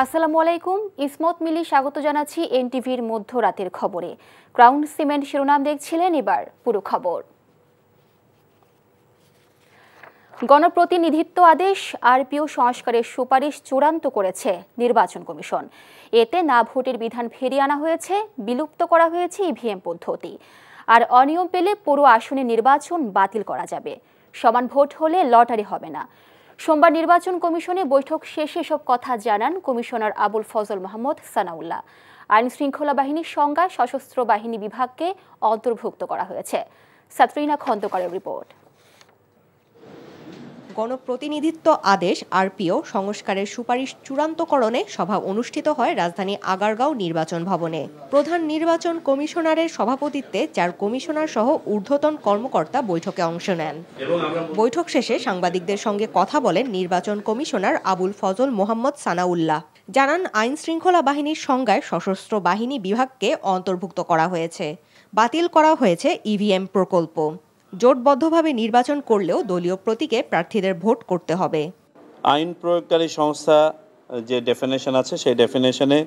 আসসালামু আলাইকুম, ইসমত মিলি স্বাগত জানাচ্ছি এনটিভির মধ্যরাতের খবরে। ক্রাউন সিমেন্ট শিরোনাম দেখছিলেন, এবার পুরো খবর। গণপ্রতিনিধিত্ব আদেশ আরপিও সংস্কারের সুপারিশ চূড়ান্ত করেছে নির্বাচন কমিশন। এতে না ভোটের বিধান ফিরিয়ে আনা হয়েছে, বিলুপ্ত করা হয়েছে ইভিএম পদ্ধতি। আর অনিয়ম পেলে পুরো আসনে নির্বাচন বাতিল করা যাবে। সমান ভোট হলে লটারি হবে না। সোমবার নির্বাচন কমিশনে বৈঠক শেষে এসব কথা জানান কমিশনার আবুল ফজল মোহাম্মদ সানাউল্লাহ। আইন শৃঙ্খলা বাহিনীর সংজ্ঞায় সশস্ত্র বাহিনী বিভাগকে অন্তর্ভুক্ত করা হয়েছে। সাতরিনা খন্দকারের রিপোর্ট। গণপ্রতিনিধিত্ব আদেশ আরপিও সংস্কারের সুপারিশ চূড়ান্তকরণে সভা অনুষ্ঠিত হয় রাজধানী আগারগাঁও নির্বাচন ভবনে। প্রধান নির্বাচন কমিশনারের সভাপতিত্বে 4 কমিশনার সহ ঊর্ধ্বতন কর্মকর্তা বৈঠকে অংশ নেন। বৈঠক শেষে সাংবাদিকদের সঙ্গে কথা বলেন নির্বাচন কমিশনার আবুল ফজল মোহাম্মদ সানাউল্লাহ। জানান, আইন শৃঙ্খলা বাহিনীর সংজ্ঞায় সশস্ত্র বাহিনী বিভাগকে অন্তর্ভুক্ত করা হয়েছে। বাতিল করা হয়েছে ইভিএম প্রকল্প। জোটবদ্ধভাবে নির্বাচন করলেও দলীয় প্রতীকে প্রার্থীদের ভোট করতে হবে। আইন প্রয়োগকারী সংস্থা যে ডেফিনেশন আছে সেই ডেফিনেশনে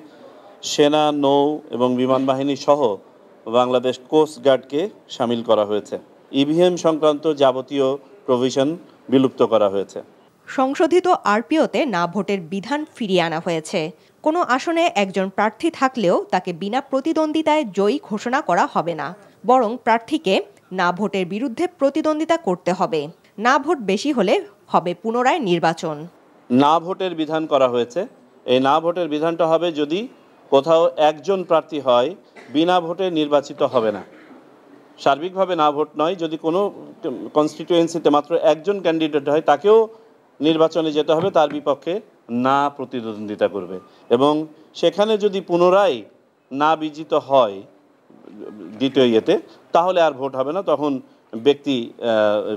সেনা, নৌ এবং বিমান বাহিনী সহ বাংলাদেশ কোস্ট গার্ডকে শামিল করা হয়েছে। ইভিএম সংক্রান্ত যাবতীয় প্রভিশন বিলুপ্ত করা হয়েছে। সংশোধিত আরপিওতে না ভোটের বিধান ফিরিয়ে আনা হয়েছে। কোনো আসনে একজন প্রার্থী থাকলেও তাকে বিনা প্রতিদ্বন্দ্বিতায় জয়ী ঘোষণা করা হবে না, বরং প্রার্থীকে না ভোটের বিরুদ্ধে প্রতিদ্বন্দ্বিতা করতে হবে। না ভোট বেশি হলে হবে পুনরায় নির্বাচন। না ভোটের বিধান করা হয়েছে। এই না ভোটের বিধানটা হবে যদি কোথাও একজন প্রার্থী হয়, বিনা ভোটে নির্বাচিত হবে না। সার্বিকভাবে না ভোট নয়, যদি কোনো কনস্টিটিউয়েন্সিতে মাত্র একজন ক্যান্ডিডেট হয় তাকেও নির্বাচনে যেতে হবে, তার বিপক্ষে না প্রতিদ্বন্দ্বিতা করবে। এবং সেখানে যদি পুনরায় না বিজিত হয় দ্বিতীয় ইয়েতে, তাহলে আর ভোট হবে না, তখন ব্যক্তি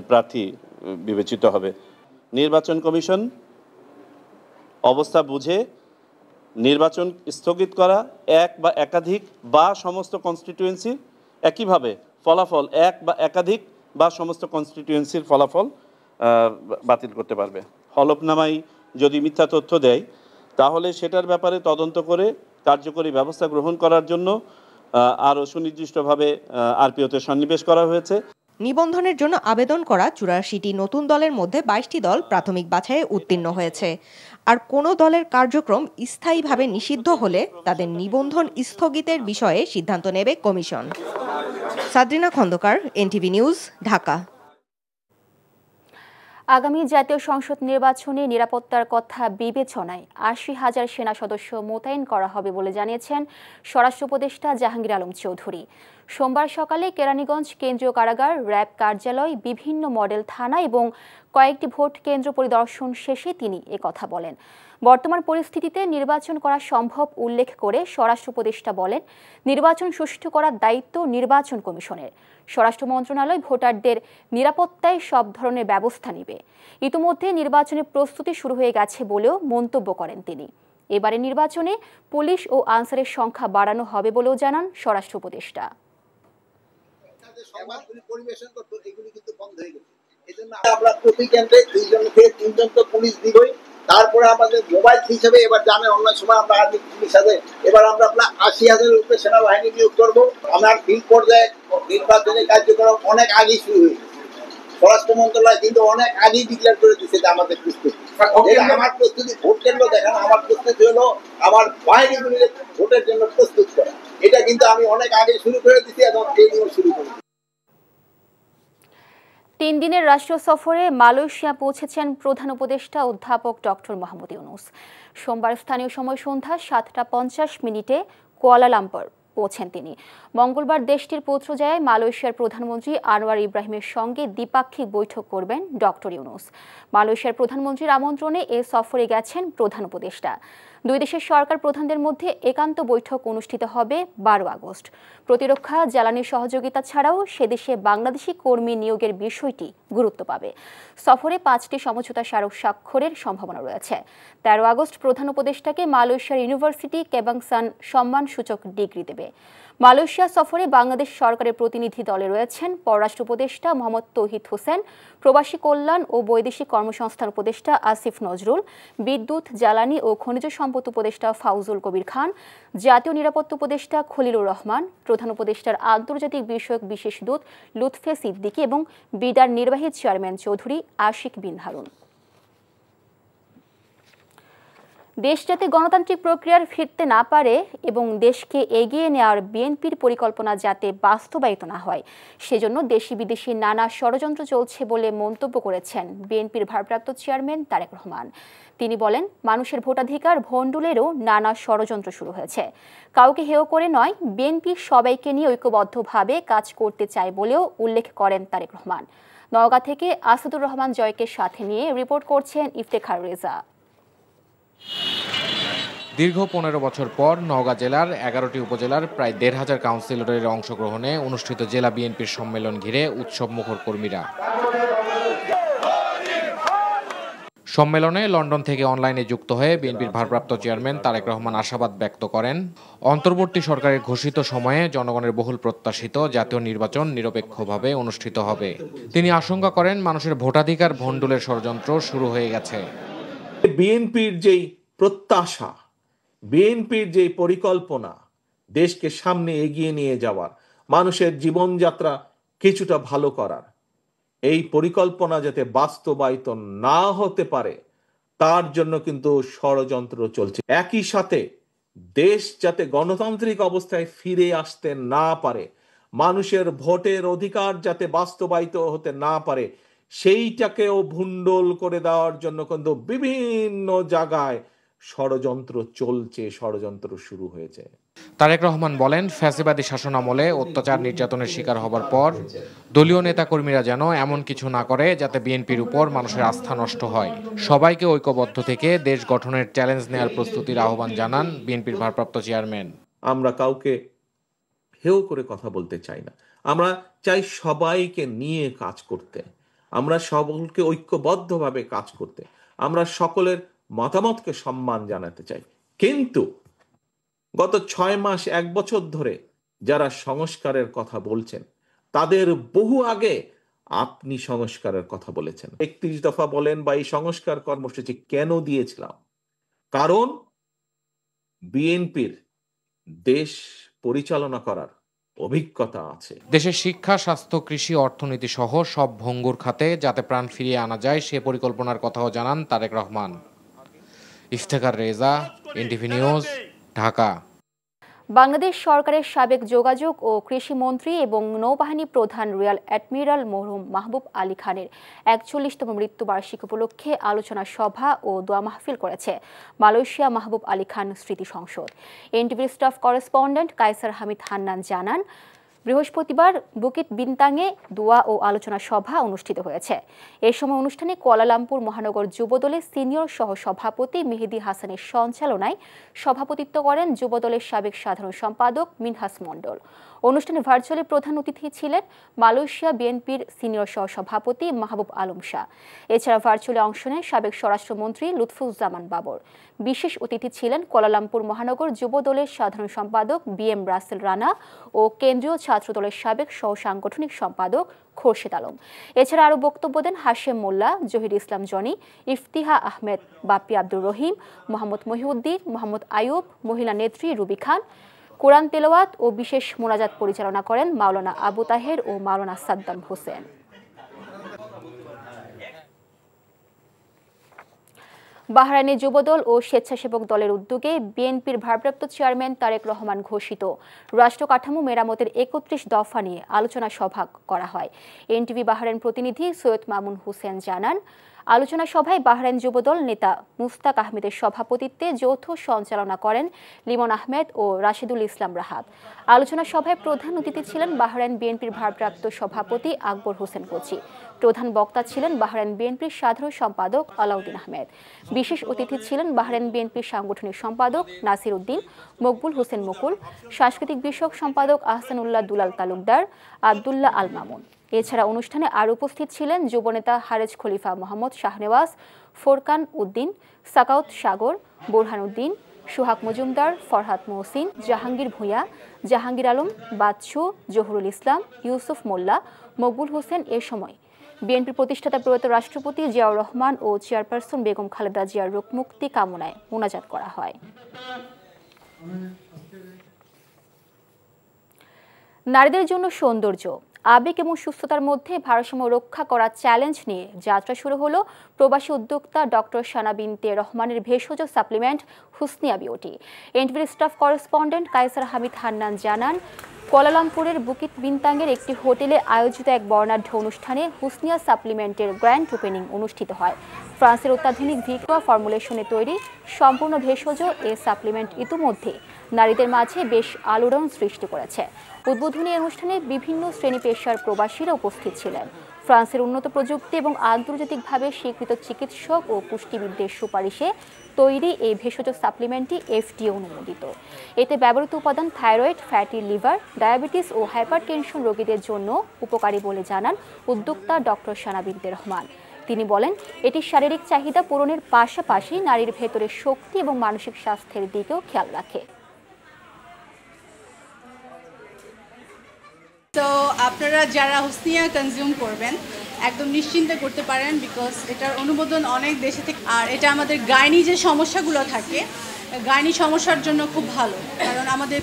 প্রার্থী বিবেচিত হবে। নির্বাচন কমিশন অবস্থা বুঝে নির্বাচন স্থগিত করা, এক বা একাধিক বা সমস্ত কনস্টিটিউয়েন্সির একইভাবে ফলাফল, এক বা একাধিক বা সমস্ত কনস্টিটিউয়েন্সির ফলাফল বাতিল করতে পারবে। হলফনামায় যদি মিথ্যা তথ্য দেয়, তাহলে সেটার ব্যাপারে তদন্ত করে কার্যকরী ব্যবস্থা গ্রহণ করার জন্য আরও সুনির্দিষ্টভাবে আরপিওতে সন্নিবেশ করা হয়েছে। নিবন্ধনের জন্য আবেদন করা 84টি নতুন দলের মধ্যে 22টি দল প্রাথমিক বাছাইয়ে উত্তীর্ণ হয়েছে। আর কোনো দলের কার্যক্রম স্থায়ীভাবে নিষিদ্ধ হলে তাদের নিবন্ধন স্থগিতের বিষয়ে সিদ্ধান্ত নেবে commission. Satrina Khandakar, NTV news, Dhaka. আগামী জাতীয় সংসদ নির্বাচনে নিরাপত্তার কথা বিবেচনায় 80,000 সেনা সদস্য মোতায়েন করা হবে বলে জানিয়েছেন স্বরাষ্ট্র উপদেষ্টা জাহাঙ্গীর আলম চৌধুরী। সোমবার সকালে কেরানীগঞ্জ কেন্দ্রীয় কারাগার, র্যাব কার্যালয়, বিভিন্ন মডেল থানা এবং কয়েকটি ভোট কেন্দ্র পরিদর্শন শেষে তিনি একথা বলেন। বর্তমান পরিস্থিতিতে নির্বাচন করা সম্ভব উল্লেখ করে স্বরাষ্ট্র উপদেষ্টা বলেন, নির্বাচন সুষ্ঠু করার দায়িত্ব নির্বাচন কমিশনের। স্বরাষ্ট্র মন্ত্রণালয় ভোটারদের নিরাপত্তায় সব ধরনের ব্যবস্থা নেবে। ইতিমধ্যে নির্বাচনের প্রস্তুতি শুরু হয়ে গেছে বলেও মন্তব্য করেন তিনি। এবারে নির্বাচনে পুলিশ ও আনসারের সংখ্যা বাড়ানো হবে বলেও জানান স্বরাষ্ট্র উপদেষ্টা। আমরা প্রতি কেন্দ্রে 2জন থেকে 3জন তো পুলিশ দিবই। তারপরে আমাদের মোবাইল হিসেবে এবার জানে অন্য সময় আমরা আর্মি পুলিশ আছে, এবার আমরা 80,000-এর উপরে সেনাবাহিনী নিয়োগ করবো। আমার ফিল্ড পর্যায়ে নির্বাচনী কার্যক্রম অনেক আগেই শুরু হয়েছে। স্বরাষ্ট্র মন্ত্রণালয় কিন্তু অনেক আগেই ডিক্লেয়ার করে দিচ্ছে যে আমাদের প্রস্তুতি। আমার প্রস্তুতি ভোট কেন্দ্র দেখানো, আমার প্রস্তুতি হলো আমার বাহিনীগুলি ভোটের জন্য প্রস্তুত করা। এটা কিন্তু আমি অনেক আগে শুরু করে দিচ্ছি এবং ট্রেনিংও শুরু করেছি। 3 দিনের রাষ্ট্রীয় সফরে মালয়েশিয়া পৌঁছেছেন প্রধান উপদেষ্টা অধ্যাপক ডক্টর মোহাম্মদ ইউনূস। সোমবার স্থানীয় সময় সন্ধ্যা 7:50 কুয়ালালামপুর পৌঁছেন তিনি। মঙ্গলবার দেশটির পৌত্রজায়ায় মালয়েশিয়ার প্রধানমন্ত্রী আনোয়ার ইব্রাহিমের সঙ্গে দ্বিপাক্ষিক বৈঠক করবেন ডক্টর ইউনূস। মালয়েশিয়ার প্রধানমন্ত্রীর আমন্ত্রণে এ সফরে গেছেন প্রধান উপদেষ্টা। দুই দেশের সরকার প্রধানদের মধ্যে একান্ত বৈঠক অনুষ্ঠিত হবে 12 আগস্ট। প্রতিরক্ষা, জ্বালানি সহযোগিতা ছাড়াও সেদেশে বাংলাদেশি কর্মী নিয়োগের বিষয়টি গুরুত্ব পাবে। সফরে 5টি সমঝোতা স্মারক স্বাক্ষরের সম্ভাবনা রয়েছে। 13 আগস্ট প্রধান উপদেষ্টাকে মালয়েশিয়ার ইউনিভার্সিটি কেবাংসান সম্মানসূচক ডিগ্রি দেবে। মালয়েশিয়া সফরে বাংলাদেশ সরকারের প্রতিনিধি দলে রয়েছেন পররাষ্ট্র উপদেষ্টা মোহাম্মদ তৌহিদ হোসেন, প্রবাসী কল্যাণ ও বৈদেশিক কর্মসংস্থান উপদেষ্টা আসিফ নজরুল, বিদ্যুৎ, জ্বালানি ও খনিজ সম্পদ উপদেষ্টা ফাউজুল কবির খান, জাতীয় নিরাপত্তা উপদেষ্টা খলিলুর রহমান, প্রধান উপদেষ্টার আন্তর্জাতিক বিষয়ক বিশেষ দূত লুৎফে সিদ্দিকী এবং বিডার নির্বাহী চেয়ারম্যান চৌধুরী আশিক বিন হারুন। দেশ যাতে গণতান্ত্রিক প্রক্রিয়ার ফিরতে না পারে এবং দেশকে এগিয়ে নেওয়ার বিএনপির পরিকল্পনা যাতে বাস্তবায়িত না হয়, সেজন্য দেশি বিদেশি নানা ষড়যন্ত্র চলছে বলে মন্তব্য করেছেন বিএনপির ভারপ্রাপ্ত চেয়ারম্যান তারেক রহমান। তিনি বলেন, মানুষের ভোটাধিকার ভণ্ডুলেরও নানা ষড়যন্ত্র শুরু হয়েছে। কাউকে হেয় করে নয়, বিএনপি সবাইকে নিয়ে ঐক্যবদ্ধভাবে কাজ করতে চায় বলেও উল্লেখ করেন তারেক রহমান। নওগাঁ থেকে আসাদুর রহমান জয়কে সাথে নিয়ে রিপোর্ট করছেন ইফতেখার রেজা। দীর্ঘ 15 বছর পর নওগাঁ জেলার 11টি উপজেলার প্রায় 1,500 কাউন্সিলরের অংশগ্রহণে অনুষ্ঠিত জেলা বিএনপির সম্মেলন ঘিরে উৎসবমুখর কর্মীরা। সম্মেলনে লন্ডন থেকে অনলাইনে যুক্ত হয়ে বিএনপির ভারপ্রাপ্ত চেয়ারম্যান তারেক রহমান আশাবাদ ব্যক্ত করেন, অন্তর্বর্তী সরকারের ঘোষিত সময়ে জনগণের বহুল প্রত্যাশিত জাতীয় নির্বাচন নিরপেক্ষভাবে অনুষ্ঠিত হবে। তিনি আশঙ্কা করেন, মানুষের ভোটাধিকার ভণ্ডুলের ষড়যন্ত্র শুরু হয়ে গেছে। বিএনপির যেই প্রত্যাশা, বিএনপির যেই পরিকল্পনা দেশকে সামনে এগিয়ে নিয়ে যাওয়ার, মানুষের জীবনযাত্রা কিছুটা ভালো করার, এই পরিকল্পনা যাতে বাস্তবায়িত না হতে পারে তার জন্য কিন্তু ষড়যন্ত্র চলছে। একই সাথে দেশ যাতে গণতান্ত্রিক অবস্থায় ফিরে আসতে না পারে, মানুষের ভোটের অধিকার যাতে বাস্তবায়িত হতে না পারে, সেইটাকেও ভণ্ডুল করে দেওয়ার জন্য কিন্তু বিভিন্ন জায়গায় ষড়যন্ত্র চলছে, ষড়যন্ত্র শুরু হয়েছে। তারেক রহমান বলেন, ফ্যাসিবাদী শাসনামলে অত্যাচার নির্যাতনের শিকার হবার পর দলীয় নেতাকর্মীরা যেন এমন কিছু না করে যাতে বিএনপির উপর মানুষের আস্থা নষ্ট হয়। সবাইকে ঐক্যবদ্ধ থেকে দেশ গঠনের চ্যালেঞ্জ নেওয়ার প্রস্তুতির আহ্বান জানান বিএনপির ভারপ্রাপ্ত চেয়ারম্যান। আমরা কাউকে হেয় করে কথা বলতে চাই না, আমরা চাই সবাইকে নিয়ে কাজ করতে, আমরা সকলকে ঐক্যবদ্ধভাবে কাজ করতে, আমরা সকলের মতামতকে সম্মান জানাতে চাই। কিন্তু গত 6 মাস 1 বছর ধরে যারা সংস্কারের কথা বলছেন, তাদের বহু আগে আপনি সংস্কারের কথা বলেছেন। 31 দফা বলেন বা এই সংস্কার কর্মসূচি কেন দিয়েছিলাম? কারণ বিএনপির দেশ পরিচালনা করার অভিজ্ঞতা আছে। দেশের শিক্ষা, স্বাস্থ্য, কৃষি, অর্থনীতি সহ সব ভঙ্গুর খাতে যাতে প্রাণ ফিরিয়ে আনা যায় সে পরিকল্পনার কথাও জানান তারেক রহমান। Iftekhar Reza, NTV news, Dhaka. বাংলাদেশ সরকারের সাবেক যোগাযোগ ও কৃষি মন্ত্রী এবং নৌবাহিনী প্রধান রিয়ার অ্যাডমিরাল মরহুম মাহবুব আলী খানের 41তম মৃত্যুবার্ষিকী উপলক্ষে আলোচনা সভা ও দোয়া মাহফিল করেছে মালয়েশিয়া মাহবুব আলী খান স্মৃতি সংসদ। এনটিভির স্টাফ করেসপন্ডেন্ট কায়সার হামিদ হান্নান জানান, বৃহস্পতিবার বুকিট বিনতাংয়ে দোয়া ও আলোচনা সভা অনুষ্ঠিত হয়েছে। এ সময় অনুষ্ঠানে কুয়ালালামপুর মহানগর যুবদলের সিনিয়র সহ সভাপতি মেহেদী হাসানের সঞ্চালনায় সভাপতিত্ব করেন যুবদলের সাবেক সাধারণ সম্পাদক মিনহাস মণ্ডল। অনুষ্ঠানে ভার্চুয়ালি প্রধান অতিথি ছিলেন মালয়েশিয়া বিএনপির সিনিয়র সহ সভাপতি মাহবুব আলম শাহ। এছাড়া ভার্চুয়ালি অংশ নেন সাবেক স্বরাষ্ট্রমন্ত্রী লুৎফুজ্জামান বাবর। বিশেষ অতিথি ছিলেন কুয়ালালামপুর মহানগর যুবদলের সাধারণ সম্পাদক বিএম রাসেল রানা ও কেন্দ্রীয় ছাত্রদলের সাবেক সহ সাংগঠনিক সম্পাদক খোরশেদ আলম। এছাড়া আরও বক্তব্য দেন হাশেম মোল্লা, জহির ইসলাম জনি, ইফতিহা আহমেদ, বাপ্পি আব্দুর রহিম, মোহাম্মদ মহিউদ্দিন, মোহাম্মদ আয়ুব, মহিলা নেত্রী রুবি খান। কোরআন তেলাওয়াত ও বিশেষ মোনাজাত পরিচালনা করেন মাওলানা আবু তাহের ও মাওলানা সাদ্দাম হোসেন। বাহরাইনে যুবদল ও স্বেচ্ছাসেবক দলের উদ্যোগে বিএনপির ভারপ্রাপ্ত চেয়ারম্যান তারেক রহমান ঘোষিত রাষ্ট্র কাঠামো মেরামতের 31 দফা নিয়ে আলোচনা সভা করা হয়। এনটিভি বাহরাইন প্রতিনিধি সৈয়দ মামুন হোসেন জানান, আলোচনা সভায় বাহরাইন যুবদল নেতা মুস্তাক আহমেদের সভাপতিত্বে যৌথ সঞ্চালনা করেন লিমন আহমেদ ও রাশেদুল ইসলাম রাহাত। আলোচনা সভায় প্রধান অতিথি ছিলেন বাহরাইন বিএনপির ভারপ্রাপ্ত সভাপতি আকবর হোসেন কোচি। প্রধান বক্তা ছিলেন বাহরাইন বিএনপির সাধারণ সম্পাদক আলাউদ্দিন আহমেদ। বিশেষ অতিথি ছিলেন বাহরাইন বিএনপির সাংগঠনিক সম্পাদক নাসির উদ্দিন, মকবুল হোসেন মুকুল, সাংস্কৃতিক বিষয়ক সম্পাদক আহসানুল্লাহ দুলাল তালুকদার, আবদুল্লাহ আল মামুন। এছাড়া অনুষ্ঠানে আরও উপস্থিত ছিলেন যুবনেতা হারেজ খলিফা মোহাম্মদ শাহনেওয়াজ, ফোরকান উদ্দিন, সাকাউত সাগর, বোরহান উদ্দিন, সোহাগ মজুমদার, ফরহাদ মহসিন, জাহাঙ্গীর ভূঁইয়া, জাহাঙ্গীর আলম, বাচ্চু, জহুরুল ইসলাম, ইউসুফ মোল্লা, মকবুল হোসেন এ সময় বিএনপির প্রতিষ্ঠাতা প্রয়াত রাষ্ট্রপতি জিয়াউর রহমান ও চেয়ারপারসন বেগম খালেদা জিয়ার রোগ মুক্তি কামনায় মোনাজাত করা হয়। নারীদের জন্য সৌন্দর্য, আবেগ এবং সুস্থতার মধ্যে ভারসাম্য রক্ষা করা চ্যালেঞ্জ নিয়ে যাত্রা শুরু হলো প্রবাসী উদ্যোক্তা ডক্টর শানা বিনতে রহমানের ভেষজ সাপ্লিমেন্ট হুসনিয়া বিউটি। এনটিভির স্টাফ করেসপন্ডেন্ট কায়সার হামিদ হান্নান জানান, কুয়ালালামপুরের বুকিত বিনতাংয়ের একটি হোটেলে আয়োজিত এক বর্ণাঢ্য অনুষ্ঠানে হুসনিয়া সাপ্লিমেন্টের গ্র্যান্ড ওপেনিং অনুষ্ঠিত হয়। ফ্রান্সের অত্যাধুনিক ভিক্টোয়া ফর্মুলেশনে তৈরি সম্পূর্ণ ভেষজ এ সাপ্লিমেন্ট ইতিমধ্যে নারীদের মাঝে বেশ আলোড়ন সৃষ্টি করেছে। উদ্বোধনী অনুষ্ঠানে বিভিন্ন শ্রেণী পেশার প্রবাসীরা উপস্থিত ছিলেন। ফ্রান্সের উন্নত প্রযুক্তি এবং আন্তর্জাতিকভাবে স্বীকৃত চিকিৎসক ও পুষ্টিবিদদের সুপারিশে তৈরি এই ভেষজ সাপ্লিমেন্টটি এফডিএ অনুমোদিত। এতে ব্যবহৃত উপাদান থাইরয়েড, ফ্যাটি লিভার, ডায়াবেটিস ও হাইপারটেনশন রোগীদের জন্য উপকারী বলে জানান উদ্যোক্তা ডক্টর শানা বিনতে রহমান। তিনি বলেন, এটি শারীরিক চাহিদা পূরণের পাশাপাশি নারীর ভেতরে শক্তি এবং মানসিক স্বাস্থ্যের দিকেও খেয়াল রাখে। তো আপনারা যারা হুসনিয়া কনজিউম করবেন একদম নিশ্চিন্তে করতে পারেন, বিকজ এটার অনুমোদন অনেক দেশে থেকে, আর এটা আমাদের গাইনি যে সমস্যাগুলো থাকে গাইনি সমস্যার জন্য খুব ভালো, কারণ আমাদের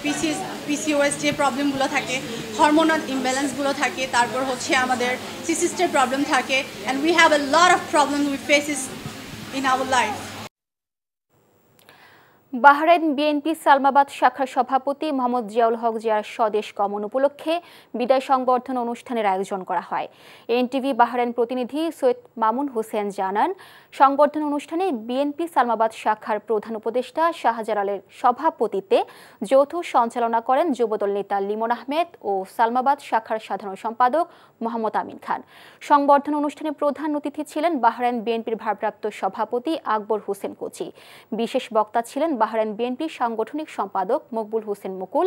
পিসিওএস যে প্রবলেমগুলো থাকে, হরমোনাল ইমব্যালেন্সগুলো থাকে, তারপর হচ্ছে আমাদের সিস্টের প্রবলেম থাকে, and we have a lot of problem we faces in our life. Bahrain BNP Salmabad শাখার সভাপতি মোহাম্মদ জিয়াউল হক জিয়ার স্বদেশ গমন উপলক্ষে বিদায় সংবর্ধনা অনুষ্ঠানের আয়োজন করা হয়। এনটিভি বাহরাইন প্রতিনিধি সৈয়দ মামুন হোসেন জানান, সংবর্ধনা অনুষ্ঠানে বিএনপি সালমাবাদ শাখার প্রধান উপদেষ্টা শাহজালালের সভাপতিত্বে যৌথ সঞ্চালনা করেন যুবদল নেতা লিমন আহমেদ ও সালমাবাদ শাখার সাধারণ সম্পাদক মোহাম্মদ আমিন খান। সংবর্ধনা অনুষ্ঠানে প্রধান অতিথি ছিলেন বাহরাইন বিএনপির ভারপ্রাপ্ত সভাপতি আকবর হোসেন কোচি। বিশেষ বক্তা ছিলেন বাহরাইন বিএনপির সাংগঠনিক সম্পাদক মকবুল হোসেন মুকুল,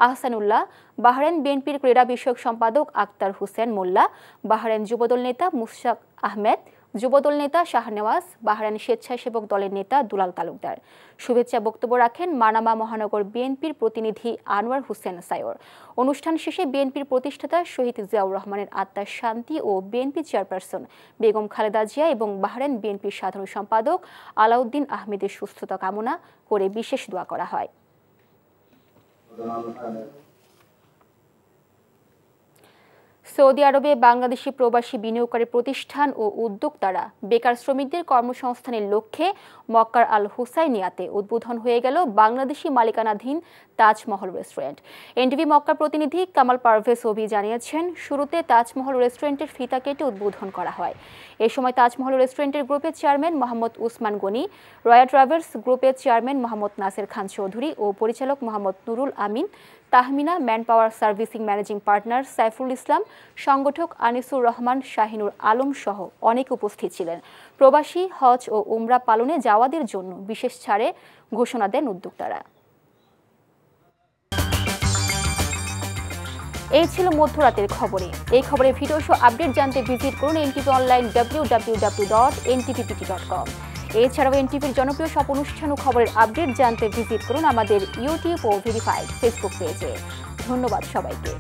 আহসানুল্লাহ, বাহরাইন বিএনপির ক্রীড়া বিষয়ক সম্পাদক আক্তার হোসেন মোল্লা, বাহরাইন যুবদল নেতা মুশতাক আহমেদ, যুবদল নেতা শাহনেওয়াজ, বাহরাইন স্বেচ্ছাসেবক দলের নেতা দুলাল তালুকদার। শুভেচ্ছা বক্তব্য রাখেন মানামা মহানগর বিএনপির প্রতিনিধি আনোয়ার হোসেন সায়র। অনুষ্ঠান শেষে বিএনপির প্রতিষ্ঠাতা শহীদ জিয়াউর রহমানের আত্মার শান্তি ও বিএনপি চেয়ারপারসন বেগম খালেদা জিয়া এবং বাহরাইন বিএনপির সাধারণ সম্পাদক আলাউদ্দিন আহমেদের সুস্থতা কামনা করে বিশেষ দোয়া করা হয়। সৌদি আরবে বাংলাদেশি প্রবাসী বিনিয়োগকারী প্রতিষ্ঠান ও উদ্যোক্তারা বেকার শ্রমিকদের কর্মসংস্থানের লক্ষ্যে মক্কার আল হুসাইনিয়াতে উদ্বোধন হয়ে গেল বাংলাদেশি মালিকানাধীন তাজমহল রেস্টুরেন্ট। এনটিভি মক্কার প্রতিনিধি কামাল পারভেজ ওবি জানিয়েছেন, শুরুতে তাজমহল রেস্টুরেন্টের ফিতা কেটে উদ্বোধন করা হয়। এ সময় তাজমহল রেস্টুরেন্টের গ্রুপের চেয়ারম্যান মোহাম্মদ উসমান গনি, রয়া ট্রাভেলস গ্রুপের চেয়ারম্যান মোহাম্মদ নাসির খান চৌধুরী ও পরিচালক Mohammad Nurul Amin, Tahmina man power servicing managing partner Saiful Islam, সংগঠক আনিসুর রহমান, শাহিনুর আলম সহ অনেক উপস্থিত ছিলেন। প্রবাসী হজ ও উমরা পালনে যাওয়াদের জন্য বিশেষ ছাড়ে ঘোষণা দেন উদ্যোক্তারা। এই ছিল মধ্যরাতের খবরে। এই খবরের ভিডিও শো আপডেট জানতে ভিজিট করুন এনটিভি অনলাইন www.ntv.com। এছাড়াও এনটিভির জনপ্রিয় সব অনুষ্ঠান ও খবরের আপডেট জানতে ভিজিট করুন আমাদের ইউটিউব ও ভেরিফাইড ফেসবুক পেজে। ধন্যবাদ সবাইকে।